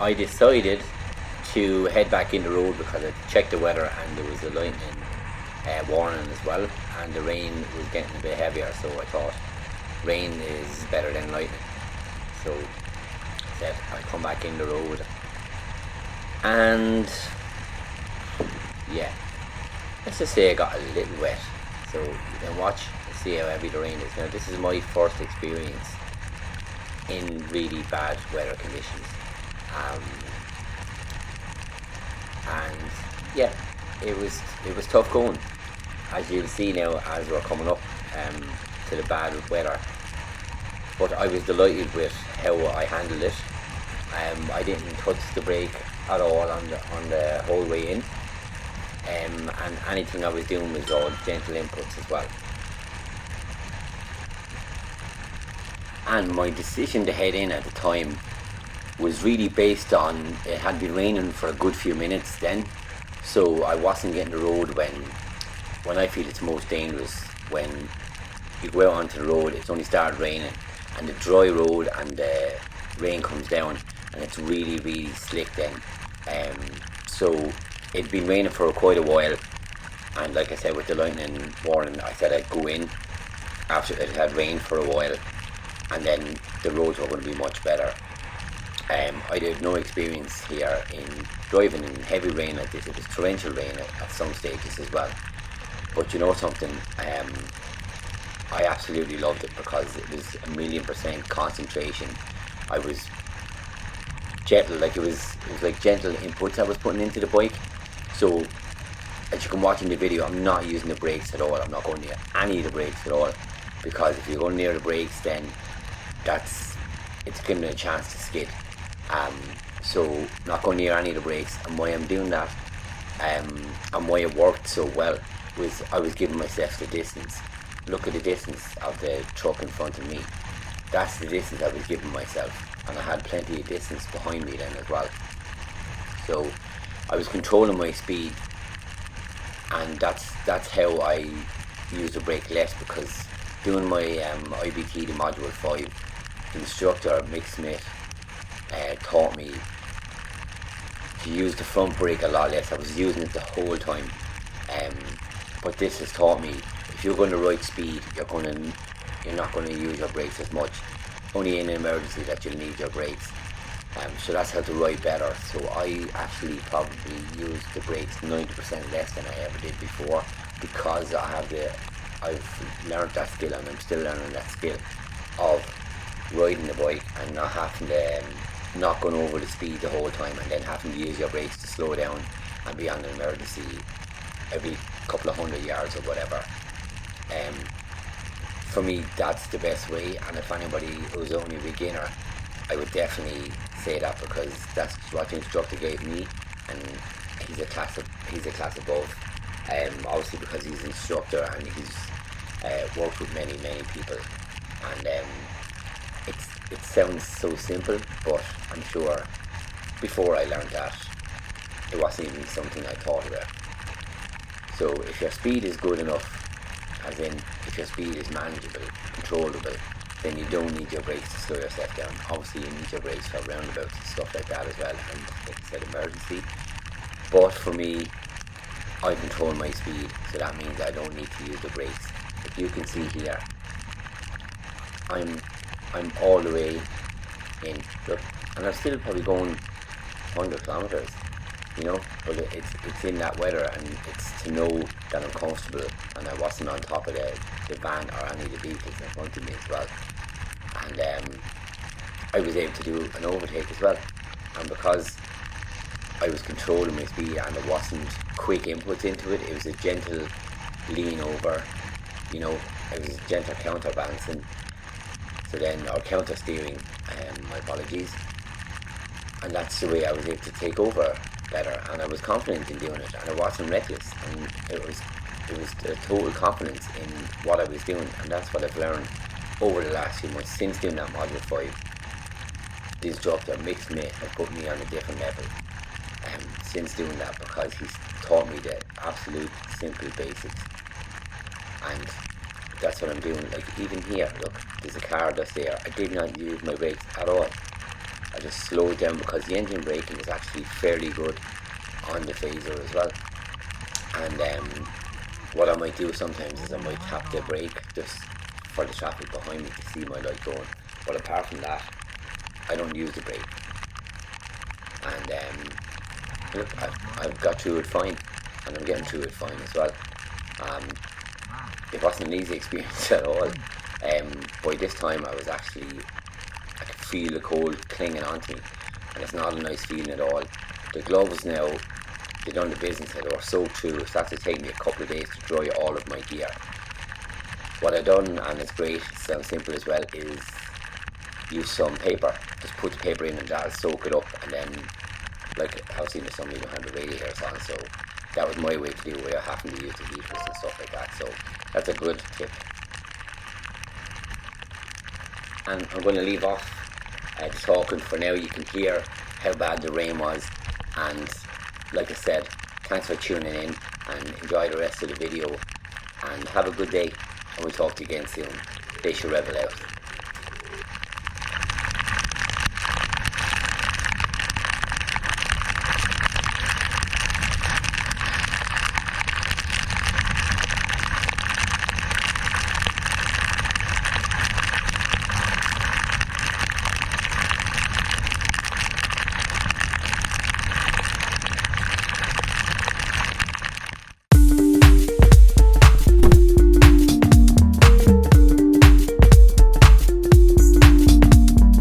I decided to head back in the road because I checked the weather and there was a lightning warning as well, and the rain was getting a bit heavier, so I thought rain is better than lightning. So I said I'd come back in the road, and yeah, let's just say I got a little wet. So you can watch and see how heavy the rain is. Now this is my first experience in really bad weather conditions, and yeah, it was tough going, as you'll see now as we're coming up to the bad weather. But I was delighted with how I handled it. I didn't touch the brake at all on the whole way in, and anything I was doing was all gentle inputs as well. And my decision to head in at the time was really based on, it had been raining for a good few minutes then, so I wasn't getting the road when I feel it's most dangerous. When you go out onto the road, it's only started raining, and the dry road and the rain comes down, and it's really slick then. So it'd been raining for quite a while, and like I said, with the lightning warning, I said I'd go in after it had rained for a while, and then the roads were going to be much better. I did no experience here in driving in heavy rain like this. It was torrential rain at some stages as well. But you know something, I absolutely loved it because it was 1,000,000% concentration. I was gentle, like it was like gentle inputs I was putting into the bike. So as you can watch in the video, I'm not using the brakes at all. I'm not going near any of the brakes at all, because if you go near the brakes, then it's giving it a chance to skid. So not going near any of the brakes. And why I'm doing that, and why it worked so well, was I was giving myself the distance. Look at the distance of the truck in front of me. That's the distance I was giving myself, and I had plenty of distance behind me then as well. So I was controlling my speed, and that's how I use the brake less, because doing my IBT, the module 5, the instructor Mick Smith taught me to use the front brake a lot less. I was using it the whole time, but this has taught me, if you're going the right speed, you're not going to use your brakes as much. Only in an emergency that you'll need your brakes. So that's how to ride better. So I actually probably use the brakes 90% less than I ever did before, because I've learned that skill, and I'm still learning that skill of riding the bike and not having to not going over the speed the whole time, and then having to use your brakes to slow down and be on an emergency every couple of 100 yards or whatever. For me, that's the best way, and if anybody who's only a beginner, I would definitely say that, because that's what the instructor gave me, and he's a class above. Obviously because he's an instructor and he's worked with many people, and it sounds so simple, but I'm sure before I learned that, it wasn't even something I thought about. So if your speed is good enough, as in if your speed is manageable, controllable, then you don't need your brakes to slow yourself down. Obviously you need your brakes for roundabouts and stuff like that as well, and like I said, emergency. But for me, I control my speed, so that means I don't need to use the brakes. If you can see here, I'm all the way in, look, and I'm still probably going 100 kilometers, you know, but it's in that weather, and it's to know that I'm comfortable and I wasn't on top of the van or any of the vehicles in front of me as well. And I was able to do an overtake as well, and because I was controlling my speed and it wasn't quick inputs into it, it was a gentle lean over, you know, it was a gentle counterbalancing, so then, or counter steering, my apologies, and that's the way I was able to take over better, and I was confident in doing it, and I wasn't reckless, and it was a total confidence in what I was doing. And that's what I've learned over the last few months since doing that module 5. This instructor Mick Smith has put me on a different level since doing that, because he's taught me the absolute simple basics, and that's what I'm doing. Like even here, look, there's a car that's there. I did not use my brakes at all. I just slowed down because the engine braking is actually fairly good on the phaser as well. And what I might do sometimes is I might tap the brake just for the traffic behind me to see my light going. But apart from that, I don't use the brake. And look, I've got through it fine, and I'm getting through it fine as well. It wasn't an easy experience at all. By this time I could feel the cold clinging onto me, and it's not a nice feeling at all. The gloves now, they done the business, they were so true. It started to take me a couple of days to dry all of my gear. What I done, and it's great, it sounds simple as well, is use some paper. Just put the paper in and that'll soak it up, and then, like I've seen some people have the radiators on, so that was my way to do it without having to use the heaters and stuff like that. So that's a good tip. And I'm going to leave off talking for now. You can hear how bad the rain was, and like I said, thanks for tuning in, and enjoy the rest of the video, and have a good day, and we'll talk to you again soon. Deise REV'IT out.